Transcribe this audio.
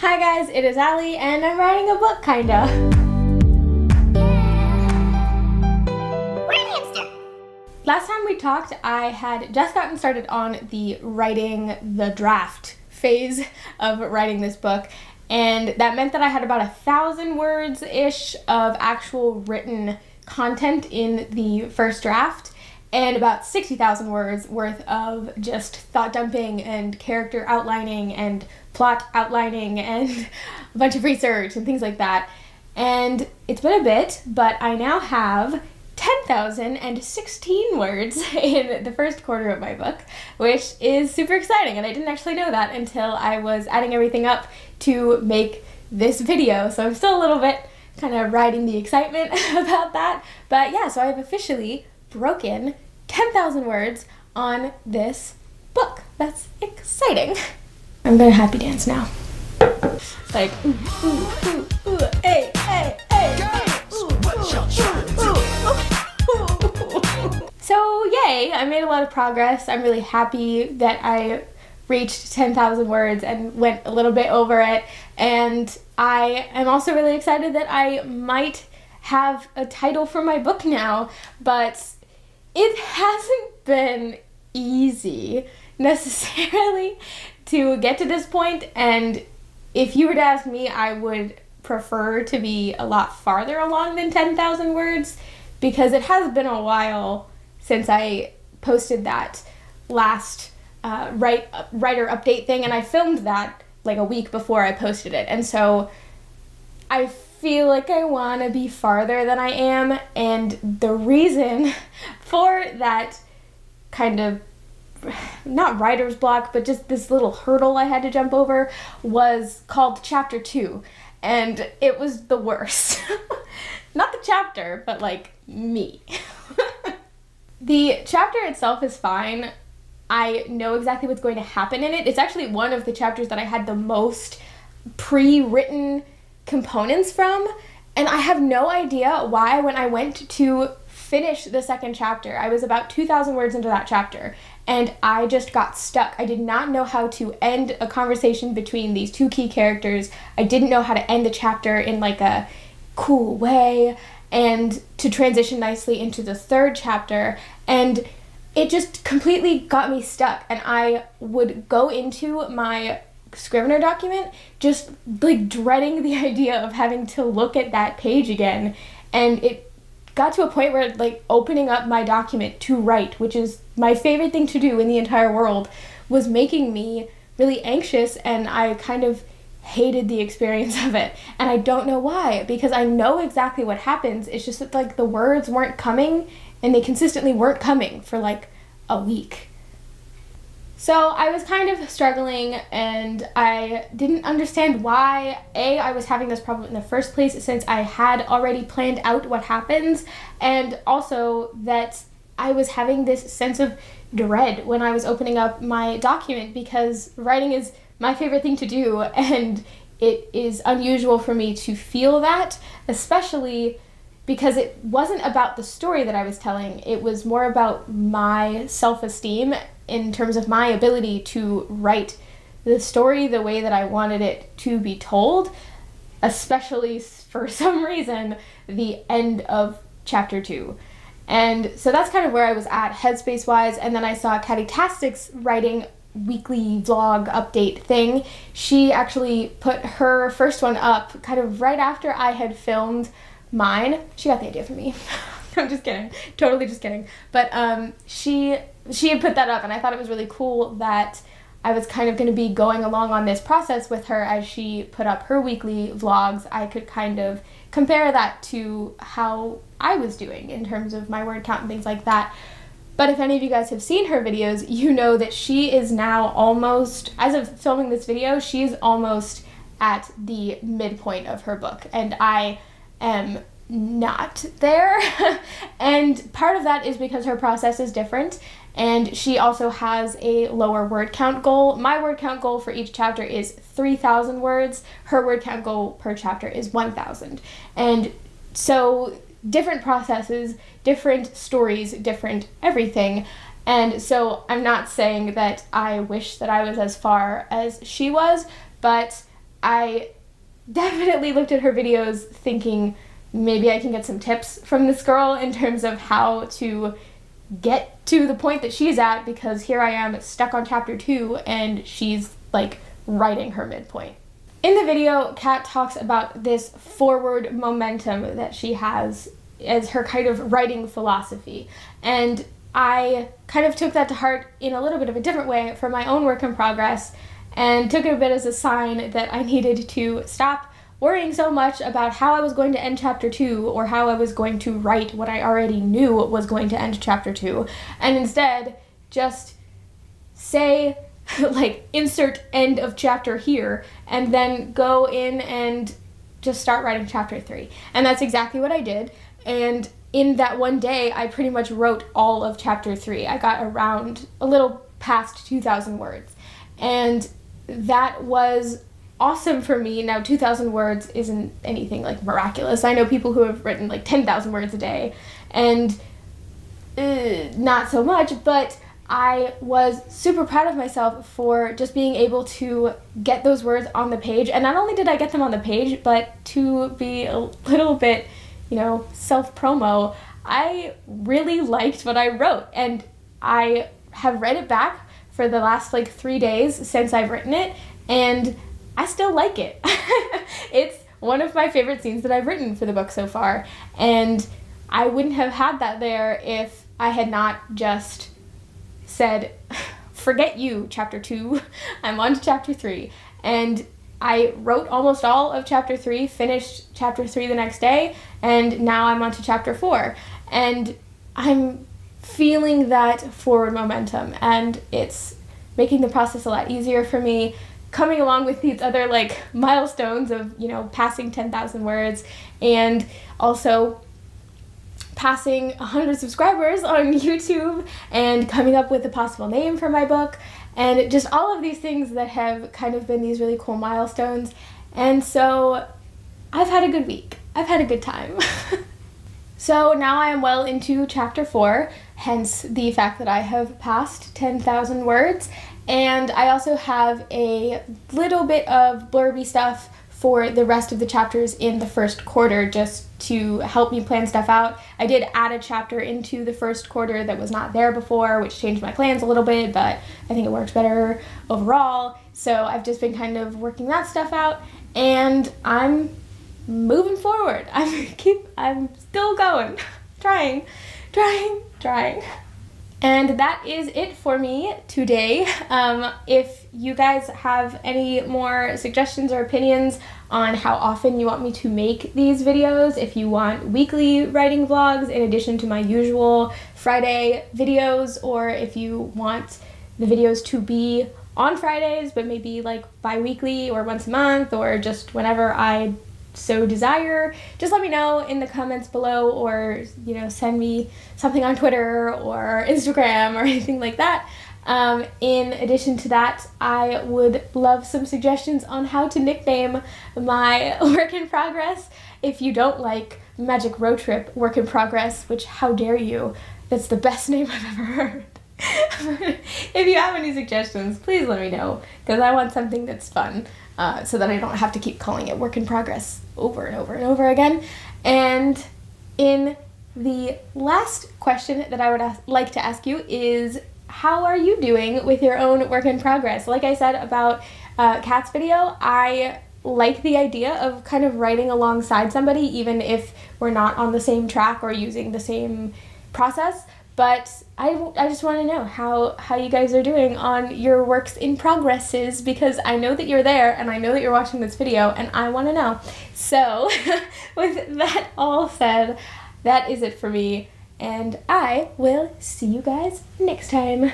Hi guys, it is Allie, and I'm writing a book, kinda. Last time we talked, I had just gotten started on the draft phase of writing this book, and that meant that I had about 1,000 words-ish of actual written content in the first draft, and about 60,000 words worth of just thought dumping and character outlining and plot outlining and a bunch of research and things like that. And it's been a bit, but I now have 10,016 words in the first quarter of my book, which is super exciting, and I didn't actually know that until I was adding everything up to make this video, so I'm still a little bit kind of riding the excitement about that. But yeah, so I've officially broken 10,000 words on this book. That's exciting. I'm gonna happy dance now. Like, ooh, ooh, ooh, ooh, hey, hey, hey, hey, ooh, ooh. So yay, I made a lot of progress. I'm really happy that I reached 10,000 words and went a little bit over it. And I am also really excited that I might have a title for my book now, but it hasn't been easy necessarily to get to this point, and if you were to ask me, I would prefer to be a lot farther along than 10,000 words, because it has been a while since I posted that last writer update thing, and I filmed that like a week before I posted it, and so I feel like I want to be farther than I am, and the reason for that kind of, not writer's block, but just this little hurdle I had to jump over was called Chapter 2, and it was the worst. Not the chapter, but like me. The chapter itself is fine. I know exactly what's going to happen in it. It's actually one of the chapters that I had the most pre-written components from, and I have no idea why when I went to finish the second chapter, I was about 2,000 words into that chapter, and I just got stuck. I did not know how to end a conversation between these two key characters. I didn't know how to end the chapter in like a cool way and to transition nicely into the third chapter, and it just completely got me stuck. And I would go into my Scrivener document just like dreading the idea of having to look at that page again, and it got to a point where like opening up my document to write, which is my favorite thing to do in the entire world, was making me really anxious, and I kind of hated the experience of it. And I don't know why, because I know exactly what happens. It's just that like the words weren't coming, and they consistently weren't coming for like a week. So I was kind of struggling, and I didn't understand why I was having this problem in the first place, since I had already planned out what happens, and also that I was having this sense of dread when I was opening up my document, because writing is my favorite thing to do, and it is unusual for me to feel that, especially because it wasn't about the story that I was telling. It was more about my self-esteem in terms of my ability to write the story the way that I wanted it to be told, especially for some reason the end of Chapter 2. And so that's kind of where I was at headspace-wise, and then I saw Catty-tastic's writing weekly vlog update thing. She actually put her first one up kind of right after I had filmed mine. She got the idea from me. I'm just kidding. Totally just kidding. But she had put that up, and I thought it was really cool that I was kind of going to be going along on this process with her as she put up her weekly vlogs. I could kind of compare that to how I was doing in terms of my word count and things like that. But if any of you guys have seen her videos, you know that she is now almost, as of filming this video, she's almost at the midpoint of her book, and I am not there. And part of that is because her process is different, and she also has a lower word count goal. My word count goal for each chapter is 3,000 words. Her word count goal per chapter is 1,000. And so different processes, different stories, different everything. And so I'm not saying that I wish that I was as far as she was, but I definitely looked at her videos thinking maybe I can get some tips from this girl in terms of how to get to the point that she's at, because here I am stuck on chapter 2 and she's like writing her midpoint. In the video, Kat talks about this forward momentum that she has as her kind of writing philosophy. And I kind of took that to heart in a little bit of a different way for my own work in progress, and took it a bit as a sign that I needed to stop worrying so much about how I was going to end chapter 2 or how I was going to write what I already knew was going to end chapter 2, and instead just say, like, insert end of chapter here, and then go in and just start writing chapter 3. And that's exactly what I did. And in that one day, I pretty much wrote all of chapter 3. I got around a little past 2,000 words. And that was awesome for me. Now, 2,000 words isn't anything like miraculous. I know people who have written like 10,000 words a day, and not so much, but I was super proud of myself for just being able to get those words on the page. And not only did I get them on the page, but to be a little bit, self-promo, I really liked what I wrote. And I have read it back for the last 3 days since I've written it, and I still like it. It's one of my favorite scenes that I've written for the book so far. And I wouldn't have had that there if I had not just said, forget you, chapter 2, I'm on to chapter 3. And I wrote almost all of chapter 3, finished chapter 3 the next day, and now I'm on to chapter 4. And I'm feeling that forward momentum, and it's making the process a lot easier for me, coming along with these other milestones of, passing 10,000 words, and also passing 100 subscribers on YouTube, and coming up with a possible name for my book, and just all of these things that have kind of been these really cool milestones. And so I've had a good week. I've had a good time. So now I am well into chapter 4, hence the fact that I have passed 10,000 words. And I also have a little bit of blurby stuff for the rest of the chapters in the first quarter, just to help me plan stuff out. I did add a chapter into the first quarter that was not there before, which changed my plans a little bit, but I think it worked better overall. So I've just been kind of working that stuff out, and I'm moving forward. I'm still going, trying. And that is it for me today. If you guys have any more suggestions or opinions on how often you want me to make these videos, if you want weekly writing vlogs in addition to my usual Friday videos, or if you want the videos to be on Fridays but maybe bi-weekly or once a month or just whenever I so desire, just let me know in the comments below, or send me something on Twitter or Instagram or anything like that. In addition to that, I would love some suggestions on how to nickname my work in progress. If you don't like Magic Road Trip Work in Progress, which how dare you, that's the best name I've ever heard. If you have any suggestions, please let me know, because I want something that's fun, so that I don't have to keep calling it Work in Progress over and over and over again. And in the last question that I would like to ask you is, how are you doing with your own work in progress? Like I said about Kat's video, I like the idea of kind of writing alongside somebody, even if we're not on the same track or using the same process. But I just want to know how you guys are doing on your works in progresses, because I know that you're there and I know that you're watching this video and I want to know. So with that all said, that is it for me, and I will see you guys next time.